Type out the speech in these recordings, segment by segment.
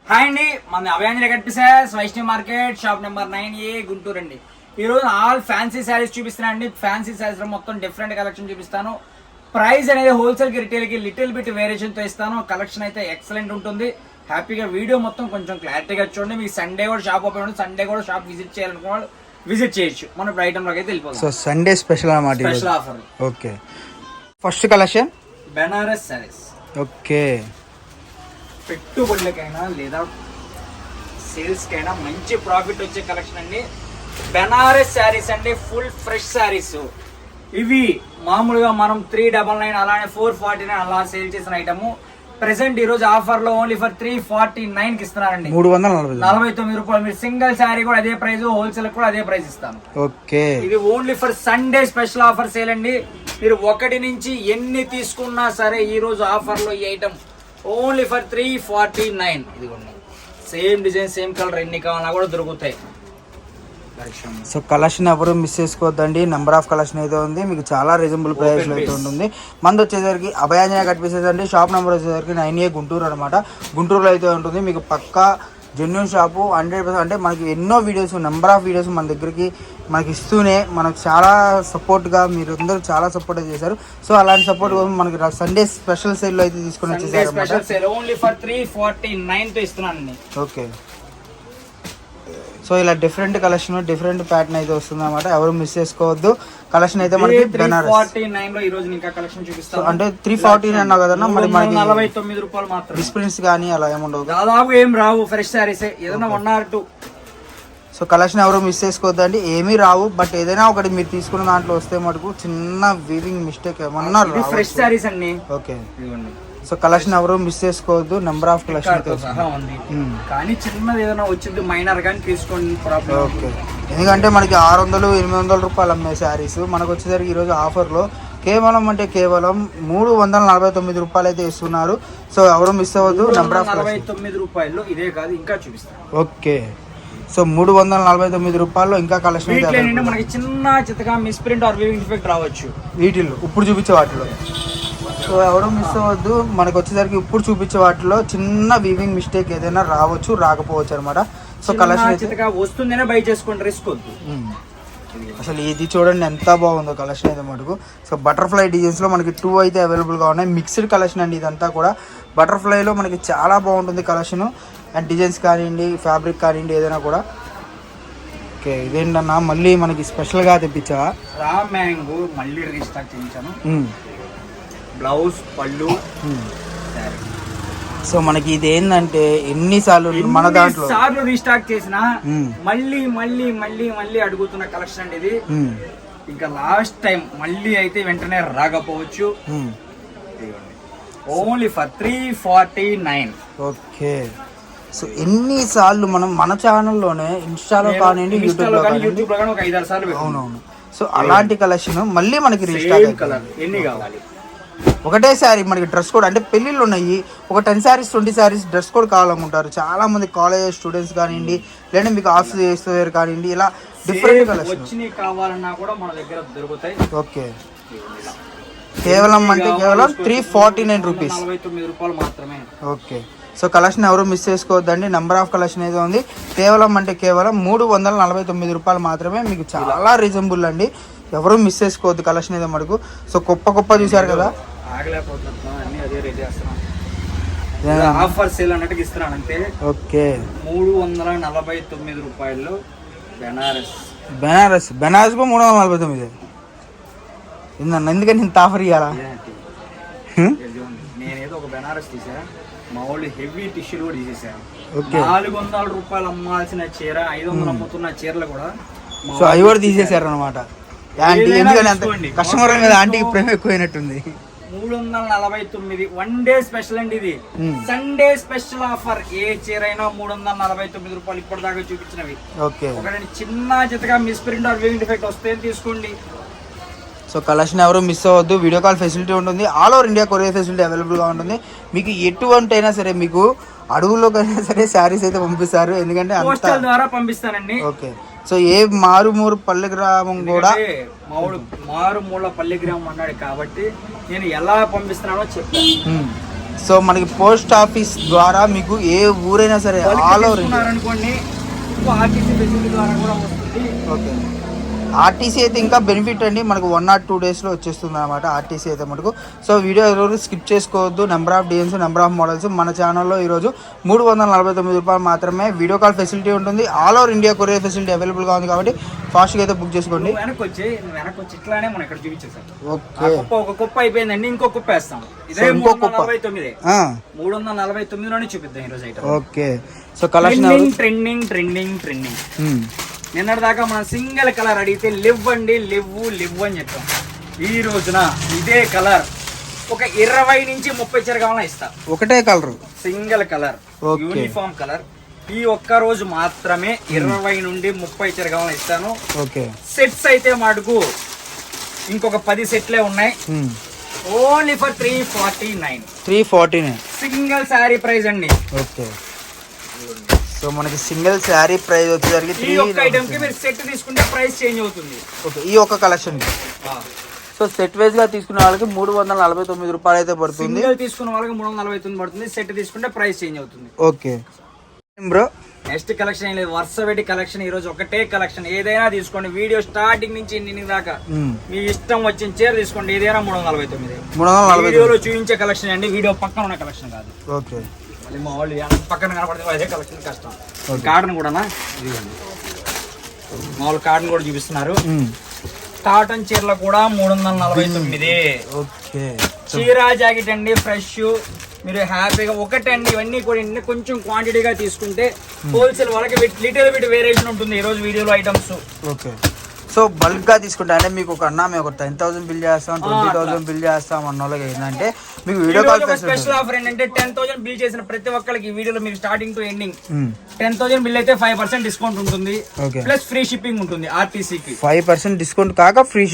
Hi అండి, మన Abhayanjali cut pieces Vaishnavi market shop number 9A Guntur అండి. ఈ రోజు ఆల్ ఫ్యాన్సీ శారీస్ చూపిస్తున్నాను అండి. ఫ్యాన్సీ శారీస్ లో మొత్తం డిఫరెంట్ కలెక్షన్ చూపిస్తాను. ప్రైస్ అనేది హోల్సేల్ కి రిటైల్ కి లిటిల్ బిట్ వేరియేషన్ తో ఇస్తాను. కలెక్షన్ అయితే ఎక్సలెంట్ ఉంటుంది. హ్యాపీగా వీడియో మొత్తం కొంచెం క్లారిటీగా చూడండి. మీకు సండే కూడా షాప్ ఓపెన్ ఉంటుంది. సండే కూడా షాప్ విజిట్ చేయాలనుకున్న విజిట్ చేయొచ్చు. మన ఇప్పుడు ఐటమ్ లోకి అయితే వెళ్ళిపోతాం. సో సండే స్పెషల్ అన్నమాట, special offer. Okay, first collection Banaras saris. Okay, పెట్టుబడులకైనా లేదా సేల్స్ కైనా మంచి ప్రాఫిట్ వచ్చే కలెక్షన్ అండి. బెనారస్ శారీస్ అండి, ఫుల్ ఫ్రెష్ శారీస్. ఇవి మామూలుగా మనం 399 అలానే 449 అలా సేల్ చేసిన ఐటమ్ ప్రెసెంట్ ఈ రోజు ఆఫర్ లో ఓన్లీ ఫర్ 349 కి ఇస్తున్నారండి. 349 రూపాయలు. మీరు సింగిల్ శారీ కూడా అదే ప్రైస్, హోల్సేల్ కూడా అదే ప్రైస్ ఇస్తాను. ఓకే, ఇది only for Sunday special offer sale అండి. మీరు ఒకటి నుంచి ఎన్ని తీసుకున్నా సరే ఈ రోజు ఆఫర్ లో ఈ ఐటమ్ ఓన్లీ ఫర్ 349. ఇదిగోండి, సేమ్ డిజైన్ సేమ్ కలర్ ఎన్ని కావాలన్నా కూడా దొరుకుతాయి. సో కలెక్షన్ ఎవరు మిస్ చేసుకోవద్దండి. నెంబర్ ఆఫ్ కలెక్షన్ అయితే ఉంది, మీకు చాలా రీజనబుల్ ప్రైస్ లో అయితే ఉంటుంది. మంది వచ్చేసరికి అభయాంజలి కట్పిసేస్ అండి. షాప్ నెంబర్ వచ్చేసరికి 9A గుంటూరు అనమాట. గుంటూరులో అయితే ఉంటుంది. మీకు పక్కా జెన్యూన్ షాపు 100%. అంటే మనకి ఎన్నో వీడియోస్, నెంబర్ ఆఫ్ వీడియోస్ మన దగ్గరికి మనకి ఇస్తూనే మనకు చాలా సపోర్ట్గా మీరు అందరూ చాలా సపోర్ట్ చేశారు. సో అలాంటి సపోర్ట్ మనకి సండే స్పెషల్ సేల్ లో అయితే తీసుకొని వచ్చేసారు. ఓన్లీ ఫర్ 349 తో ఇస్తున్నానండి. ఓకే, సో ఇలా డిఫరెంట్ కలెక్షన్, డిఫరెంట్ ప్యాటర్న్ అయితే వస్తుంది అనమాట. ఎవరు మిస్ చేసుకోవద్దు. కలెక్షన్ అయితే మనకి బెనారస్ 349 లో ఈ రోజు ఇంకా కలెక్షన్ చూపిస్తాను. అంటే 349 అన్నావు కదన్నా, మరి మనకి 49 రూపాయలు మాత్రం. డిస్ప్రింట్స్ కానీ అలా ఏముండవు, దాదాపు ఏం రావు. ఫ్రెష్ సారీస్ ఏదైనా 1 or 2. సో కలెక్షన్ ఎవరు మిస్ చేసుకోవద్దండి. ఏమీ రావు, బట్ ఏదైనా ఒకటి మీరు తీసుకున్న దాంట్లో వస్తే మటుకు చిన్న వీవింగ్ మిస్టేక్ ఏమన్నా ఫ్రెష్ సారీస్ అండి. ఓకే, సో కలెక్షన్ ఎవరు మిస్ చేసుకోవద్దు. నెంబర్ ఆఫ్ కలెక్షన్ కానీ చిన్నది ఏదైనా వచ్చింది మైనర్ కానీ తీసుకోండి. ఓకే, ఎందుకంటే మనకి 600-800 రూపాయలు అమ్మే శారీస్ మనకు వచ్చేసరికి ఈరోజు ఆఫర్లో కేవలం 349 రూపాయలు అయితే ఇస్తున్నారు. సో ఎవరు మిస్ అవ్వద్దు. నెంబర్ ఆఫ్ 49 రూపాయలు ఇదే కాదు, ఇంకా చూపిస్తాను. ఓకే, సో 349 రూపాయల్లో ఇంకా కలెక్షన్ మనకి చిన్న చిత్తగా misprint or weaving defect రావచ్చు వీటిల్లో, ఇప్పుడు చూపించే వాటిలో. సో ఎవరు మిస్ అవ్వద్దు. మనకు వచ్చేసరికి ఇప్పుడు చూపించే వాటిలో చిన్న వీవింగ్ మిస్టేక్ ఏదైనా రావచ్చు, రాకపోవచ్చు అనమాట. సో కలెక్షన్ వస్తుందనే బై చేసుకోండి, రిస్క్ వద్దు. అసలు ఇది చూడండి ఎంత బాగుందో కలెక్షన్ అయితే మటుకు. సో బటర్ఫ్లై డిజైన్స్ లో మనకి 2 అయితే అవైలబుల్గా ఉన్నాయి. మిక్స్డ్ కలెక్షన్ అండి ఇదంతా కూడా. బటర్ఫ్లైలో మనకి చాలా బాగుంటుంది కలెక్షన్. అండ్ డిజైన్స్ కానివ్వండి, ఫ్యాబ్రిక్ కానివ్వండి, ఏదైనా కూడా. ఓకే, ఇదేంటన్నా మళ్ళీ మనకి స్పెషల్గా తెప్పించావా? రా మ్యాంగో మళ్ళీ రీస్టాక్ చేయించాను. బ్లౌజ్, పళ్ళు. సో మనకి ఇది ఏంటంటే ఎన్నిసార్లు మన దాంట్లో రీస్టాక్ చేసినా మళ్ళీ మళ్ళీ మళ్ళీ మళ్ళీ అడుగుతున్న కలెక్షన్ అండి ఇది. ఇంకా లాస్ట్ టైం మళ్ళీ అయితే వెంటనే రాకపోవచ్చు. Only for 349. ఓకే, సో ఎన్నిసార్లు మనం మన ఛానల్లోనే ఇన్స్టాలో కానివ్వండి, యూట్యూబ్ లో కానీ ఒక 5-6 సార్లు. అవునవును. సో అలాంటి కలెక్షన్ మళ్ళీ మనకి రీస్టాక్. కలర్ ఎన్ని కావాలి? ఒకటే శారీ మనకి డ్రెస్ కోడ్. అంటే పెళ్ళిళ్ళు ఉన్నాయి, ఒక 10 శారీస్ 20 శారీస్ డ్రెస్ కోడ్ కావాలనుకుంటారు చాలా మంది. కాలేజ్ స్టూడెంట్స్ కానివ్వండి, లేదంటే మీకు ఆఫీస్ చేస్తారు కానివ్వండి, ఇలా డిఫరెంట్ కలెక్షన్ కావాలన్నా కూడా మన దగ్గర దొరుకుతాయి. ఓకే, కేవలం 349 రూపీస్. 49 రూపాయలు మాత్రమే. ఓకే, సో కలెక్షన్ ఎవరు మిస్ చేసుకోవద్దండి. నెంబర్ ఆఫ్ కలెక్షన్ అయితే ఉంది. కేవలం 349 రూపాయలు మాత్రమే. మీకు చాలా రీజనబుల్ అండి. ఎవరు మిస్ చేసుకోవద్దు కలెక్షన్ అయితే మటుకు. సో గొప్ప చూసారు కదా, ఆఫర్ సేల్ అన్నట్టు ఇస్తున్నాను అంతే. ఓకే, 349 రూపాయలు బెనారస్. 349. ఎందుకని ఇంత ఆఫర్ ఇవ్వాలా? నేనేదో ఒక బెనారస్ తీసా, మా వాళ్ళు హెవీ టిష్యూలు కూడా తీసేసారు. 400 రూపాయలు అమ్మాల్సిన చీర 500 అమ్ముతున్న చీరలు కూడా సో అవి కూడా తీసేసారు అనమాట. ఎందుకంటే కస్టమర్ మీద ఆంటీకి ప్రేమ ఎక్కువైనట్టుంది. 349 1 డే స్పెషల్ అండి ఇది. Sunday special offer. ఏ చీర అయినా 349 రూపాయలు ఇప్పటిదాకా చూపించినవి. ఓకే, ఒకటి చిన్న చిత్తగా misprint or weaving defect వస్తే తీసుకోండి. సో కలెక్షన్ ఎవరు మిస్ అవ్వద్దు. వీడియో కాల్ ఫెసిలిటీ ఉంటుంది. All over India courier facility అవైలబుల్గా ఉంటుంది. మీకు ఎటువంటి అయినా సరే, మీకు అడుగులోకైనా సరే శారీస్ అయితే పంపిస్తారు. ఎందుకంటే పోస్టల్ ద్వారా పంపిస్తానండి. ఓకే, సో ఏ మారుమూరు పల్లె గ్రామం కూడా మారుమూల పల్లె గ్రామం అన్నాడు కాబట్టి నేను ఎలా పంపిస్తున్నానో చెప్పాను. సో మనకి పోస్ట్ ఆఫీస్ ద్వారా మీకు ఏ ఊరైనా సరే ఆల్ ఓవర్ అనుకోండి, ఆర్టీసీ ఫెసిలిటీ ద్వారా కూడా వస్తుంది. ఓకే, ఆర్టీసీ అయితే ఇంకా బెనిఫిట్ అండి, మనకు 1 or 2 daysలో వచ్చేస్తుంది అనమాట ఆర్టీసీ అయితే మనకు. సో వీడియో ఎవరు స్కిప్ చేసుకోవద్దు. Number of designs, number of models మన ఛానల్లో ఈరోజు 349 రూపాయలు మాత్రమే వీడియో కాల్ ఫెసిలిటీ ఉంటుంది. All over India courier facility అవైలబుల్గా ఉంది కాబట్టి ఫాస్ట్గా అయితే బుక్ చేసుకోండి. వెనక్కి వచ్చి ఇట్లానే మనం ఇక్కడ చూపించేసాం. ఓకే, ఒక కుప్ప అయిపోయిందండి, ఇంకో కుప్ప వేస్తాం. ఇదే 349లోనే చూపిద్దాం ఈరోజు item. Okay, so collection trending నిన్నటి దాకా మనం సింగిల్ కలర్ అడిగితే లివ్ అని చెప్పాం. ఈ రోజున ఇదే కలర్ ఒక 20 నుంచి 30 చీర కావాలన్నా ఇస్తా. ఒకటే colour, single colour, uniform colour. ఈ ఒక్క రోజు మాత్రమే 20 నుండి 30 చీర కావాలన్నా ఇస్తాను. ఓకే, సెట్స్ అయితే మటుకు ఇంకొక 10 సెట్లే ఉన్నాయి. Only for 349 single sari price అండి. ఓకే, సో మనకి సింగిల్ శారీ ప్రైస్ వచ్చేసరికి ఈ ఒక్క ఐటమ్ కి మీరు సెట్ తీసుకుంటే ప్రైస్ చేంజ్ అవుతుంది. ఓకే, ఈ ఒక్క కలెక్షన్ సో సెట్ వైజ్ గా తీసుకునే వాళ్ళకి 349 రూపాయలు అయితే పడుతుంది. సింగిల్ తీసుకున్న వాళ్ళకి 349 పడుతుంది. సెట్ తీసుకుంటే ప్రైస్ చేంజ్ అవుతుంది. ఓకే బ్రో, నెక్స్ట్ కలెక్షన్ ఏం లేదు, వరుస పెట్టి కలెక్షన్. ఈ రోజు ఒకటే కలెక్షన్, ఏదైనా తీసుకోండి. వీడియో స్టార్టింగ్ నుంచి ఎండింగ్ దాకా మీ ఇష్టం వచ్చిన చీర తీసుకోండి. ఏదైనా 349. వీడియోలో చూపించే కలెక్షన్ అండి, వీడియో పక్కన ఉన్న కలెక్షన్ కాదు. ఓకే, మళ్ళీ మా వాళ్ళు పక్కన కనపడితే అదే కలెక్షన్ కష్టం. కాటన్ కూడా మామూలు కాటన్ కూడా చూపిస్తున్నారు. కాటన్ చీరలు కూడా 349. ఓకే, చీరా జాకెట్ అండి, ఫ్రెష్. మీరు హ్యాపీగా ఒకటండి, ఇవన్నీ కూడా కొంచెం క్వాంటిటీగా తీసుకుంటే హోల్సేల్ వాళ్ళకి లిటిల్ బిట్ వేరియేషన్ ఉంటుంది ఈ రోజు వీడియోలో ఐటమ్స్. ఓకే, సో బల్క్ గా తీసుకుంటే అంటే మీకు ఒక మేము ఒక 10,000 బిల్ చేస్తాం, 20,000 బిల్ చేస్తాం అన్న వాళ్ళకి ఏంటంటే మీకు వీడియో కాల్ స్పెషల్ ఆఫర్ ఏంటంటే 10,000 బిల్ చేసిన ప్రతి ఒక్కరికి వీడియోలో మీరు స్టార్టింగ్ టు ఎండింగ్ 10,000 బిల్ అయితే 5% డిస్కౌంట్ ఉంటుంది. ప్లస్ ఫ్రీ షిప్పింగ్ ఉంటుంది. ఆర్టీసీకి 5% డిస్కౌంట్ కాక ఫ్రీ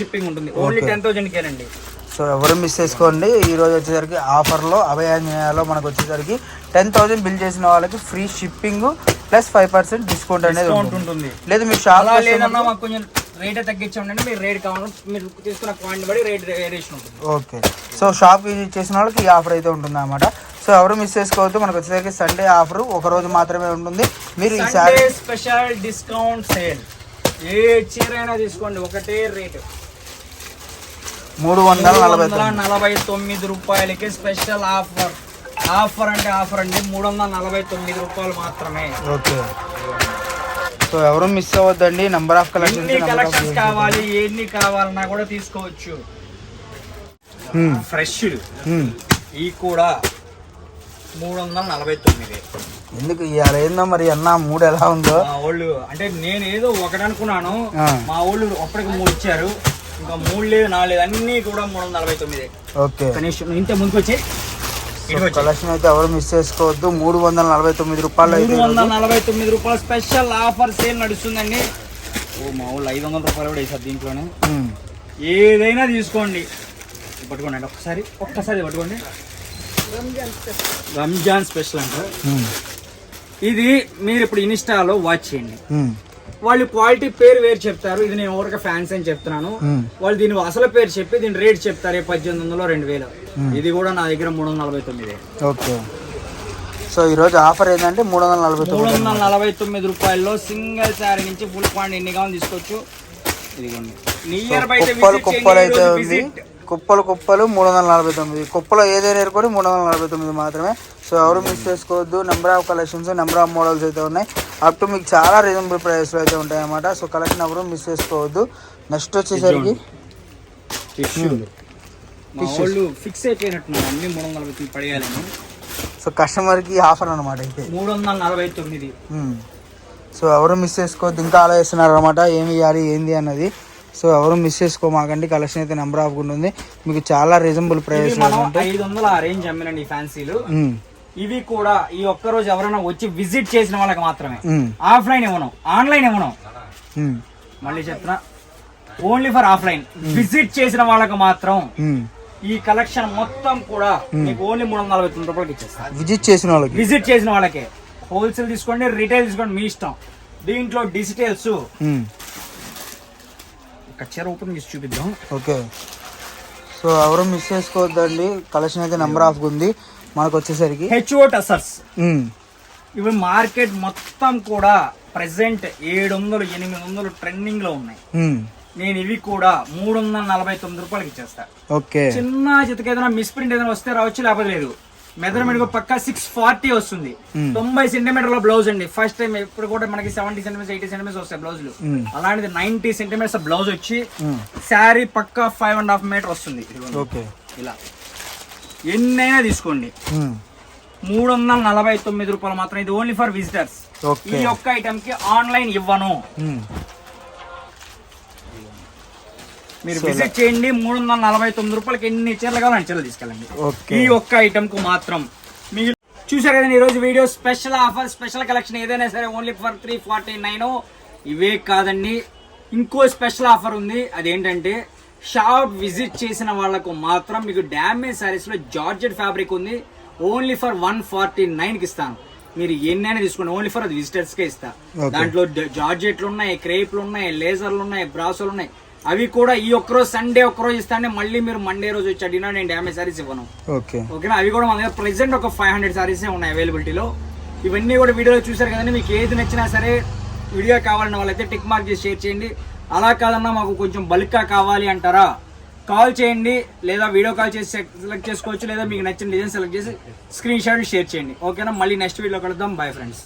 షిప్పింగ్ ఉంటుంది. ఓన్లీ 10,000 కేనండి. సో ఎవరు మిస్ చేసుకోండి. ఈ రోజు వచ్చేసరికి ఆఫర్లో అభయాంజనేయాలో మనకు వచ్చేసరికి 10,000 బిల్ చేసిన వాళ్ళకి ఫ్రీ షిప్పింగ్ ప్లస్ 5% డిస్కౌంట్ అనేది ఉంటుంది. లేదు మీరు షాప్ లేదన్నా మాకు కొంచెం రేట్ తగ్గించండి. మీరు రేట్ కావాలి, మీరు తీసుకున్న క్వాంటిటీ బట్టి రేట్ వేరియేషన్ ఉంటుంది. ఓకే, సో షాప్ విజిట్ చేసిన వాళ్ళకి ఈ ఆఫర్ అయితే ఉంటుంది అన్నమాట. సో ఎవరు మిస్ చేసుకోవద్దు. మనకు వచ్చేసరికి సండే ఆఫర్ ఒక రోజు మాత్రమే ఉంటుంది. మీరు ఈసారి స్పెషల్ డిస్కౌంట్ సేల్, ఏ చీర అయినా తీసుకోండి ఒకటే రేటు 349 రూపాయలకి స్పెషల్ ఆఫర్. ఆఫర్ అంటే ఆఫర్ అండి, 349 రూపాయలు మాత్రమే. ఓకే, సో ఎవరు మిస్ అవ్వద్దండి. నంబర్ ఆఫ్ కలెక్షన్స్ కావాలి, ఎన్ని కావాలన్నా కూడా తీసుకోవచ్చు. ఫ్రెష్ ఈ కూడా 349. ఎందుకు ఇవాళ ఏందో మరి అన్న మూడు ఎలా ఉందో. మా వాళ్ళు అంటే నేను ఏదో ఒకటి అనుకున్నాను, మా వాళ్ళు అప్పటికి 3 ఇచ్చారు. ఇంకా 3 లేదు 4 లేదు, అన్ని కూడా 349. ఓకే, కనీసం ఇంత ముందుకు వచ్చి కలెక్షన్ అయితే ఎవరు మిస్ చేసుకోవద్దు. 349 రూపాయలు, 349 రూపాయలు స్పెషల్ ఆఫర్ సేల్ నడుస్తుందండి. ఓ మా వాళ్ళు 500 రూపాయలు కూడా వేసారు దీంట్లోనే. ఏదైనా తీసుకోండి, పట్టుకోండి అండి. ఒక్కసారి పట్టుకోండి. రంజాన్ స్పెషల్ అంటారు ఇది. మీరు ఇప్పుడు ఇన్స్టాలో వాచ్ చేయండి, వాళ్ళు క్వాలిటీ పేరు వేరు చెప్తారు. ఇది నేను ఎవరికి ఫ్యాన్స్ అని చెప్తున్నాను. వాళ్ళు దీని అసలు పేరు చెప్పి దీని రేట్ చెప్తారు 1800 2000. ఇది కూడా నా దగ్గర 349. ఓకే, సో ఈ రోజు ఆఫర్ ఏంటంటే 349 రూపాయల్లో సింగిల్ శారీ నుంచి ఫుల్ క్వాంటిటీ ఎన్ని కావాలి తీసుకోవచ్చు. ఇదిగోండి, నియర్ బై కుప్పలు అయితే ఉంది. కుప్పలు 349. కుప్పలో ఏదైనా ఏర్పడి 349 మాత్రమే. సో ఎవరు మిస్ చేసుకోవద్దు. Number of collections, number of models అయితే ఉన్నాయి. అప్ టు మీకు చాలా రీజనబుల్ ప్రైస్లో అయితే ఉంటాయి అన్నమాట. సో కలెక్షన్ ఎవరు మిస్ చేసుకోవద్దు. నెక్స్ట్ వచ్చేసరికి ఫిక్స్ అయిపోయినట్టున్నారు అన్ని 349 పడేయాలని. సో కస్టమర్కి ఆఫర్ అనమాట అయితే 349. సో ఎవరు మిస్ చేసుకోవద్దు. ఇంకా ఆలోచిస్తున్నారు అనమాట ఏమి ఇవ్వాలి ఏంది అన్నది. సో ఎవరు మిస్ చేసుకోమాకండి. కలెక్షన్ అయితే నెంబర్ ఆఫ్ ఉంటుంది. మీకు చాలా రీజనబుల్ ప్రైస్. 500 ఆ రేంజ్ అమ్మినండి ఫ్యాన్సీలు. ఇవి కూడా ఈ ఒక్క రోజు ఎవరైనా వచ్చి విజిట్ చేసిన వాళ్ళకి మాత్రమే. ఆఫ్లైన్ ఇవ్వను, ఆన్లైన్ ఇవ్వను. మళ్ళీ చెప్తున్నా, ఓన్లీ ఫర్ ఆఫ్లైన్. విజిట్ చేసిన వాళ్ళకి మాత్రం ఈ కలెక్షన్ మొత్తం కూడా మీకు ఓన్లీ 349 రూపాయలకి ఇచ్చేస్తాను. విజిట్ చేసిన వాళ్ళకి. హోల్సేల్ తీసుకోండి, రిటైల్ తీసుకోండి, మీ ఇష్టం. దీంట్లో డిజిటల్స్ చీర ఓపెన్ చేసి చూపిద్దాం. ఓకే, సో ఎవరు మిస్ చేసుకోవద్దండి, కలెక్షన్ అయితే నెంబర్ ఆఫ్ ఉంది మనకు వచ్చేసరికి. హెచ్ఓ టసర్స్ ఇవి మార్కెట్ మొత్తం కూడా ప్రెసెంట్ 700-800 ట్రెండింగ్ లో ఉన్నాయి. నేను ఇవి కూడా 349 రూపాయలకి ఇచ్చేస్తా. ఓకే, చిన్న చితక ఏదైనా మిస్ప్రింట్ ఏదైనా వస్తే రావచ్చు, లేకపోతే లేదు. మెజర్మెంట్ పక్కా 640 వస్తుంది. 90 సెంటీమీటర్ల బ్లౌజ్ అండి. ఫస్ట్ టైం ఎప్పుడు కూడా మనకి 70 సెంటీమీటర్స్ 80 సెంటీమీటర్స్ వస్తాయి బ్లౌజులు. అలాంటిది 90 సెంటీమీటర్స్ బ్లౌజ్ వచ్చి శారీ పక్కా 5.5 మీటర్ వస్తుంది. ఓకే, ఇలా ఎన్నైనా తీసుకోండి. 349 రూపాయలు మాత్రం. ఇది ఓన్లీ ఫర్ విజిటర్స్. ఈ ఒక్క ఐటమ్ కి ఆన్లైన్ ఇవ్వను. మీరు విజిట్ చేయండి. 349 రూపాయలకి ఎన్ని చీరలు కావాలో అన్ని చీరలు తీసుకెళ్ళండి. ఈ ఒక్క ఐటమ్ కు మాత్రం. మీరు చూసారు కదండి ఈ రోజు video. Special offer, special collection ఏదైనా సరే ఓన్లీ ఫర్ 349. ఇవే కాదండి, ఇంకో స్పెషల్ ఆఫర్ ఉంది. అదేంటంటే షాప్ విజిట్ చేసిన వాళ్ళకు మాత్రం మీకు డ్యామేజ్ సారీస్ లో జార్జెట్ ఫ్యాబ్రిక్ ఉంది. ఓన్లీ ఫర్ 149 కి ఇస్తాను. మీరు ఎన్నైనా తీసుకోండి. ఓన్లీ ఫర్ అది విజిటర్స్ కే ఇస్తా. దాంట్లో జార్జెట్లు ఉన్నాయి, క్రేప్లు ఉన్నాయి, లేజర్లు ఉన్నాయి, బ్రాసోలు ఉన్నాయి. అవి కూడా ఈ ఒక్కరోజు సండే ఒక్కరోజు ఇస్తానే, మళ్ళీ మీరు మండే రోజు వచ్చి అడిగినా నేను డ్యామేజ్ సారీస్ ఇవ్వను. ఓకేనా? అవి కూడా మన దగ్గర ప్రెసెంట్ ఒక 500 సారీసే ఉన్నాయి అవైలబిలిటీలో. ఇవన్నీ కూడా వీడియోలో చూసారు కదండి. మీకు ఏది నచ్చినా సరే వీడియో కావాలన్న వాళ్ళైతే టిక్ మార్క్ చేసి షేర్ చేయండి. అలా కాదన్నా మాకు కొంచెం బల్క్గా కావాలి అంటారా, కాల్ చేయండి, లేదా వీడియో కాల్ చేసి సెలెక్ట్ చేసుకోవచ్చు, లేదా మీకు నచ్చిన డిజైన్ సెలెక్ట్ చేసి స్క్రీన్ షాట్ షేర్ చేయండి. ఓకేనా? మళ్ళీ నెక్స్ట్ వీడియో కలుద్దాం. Bye friends.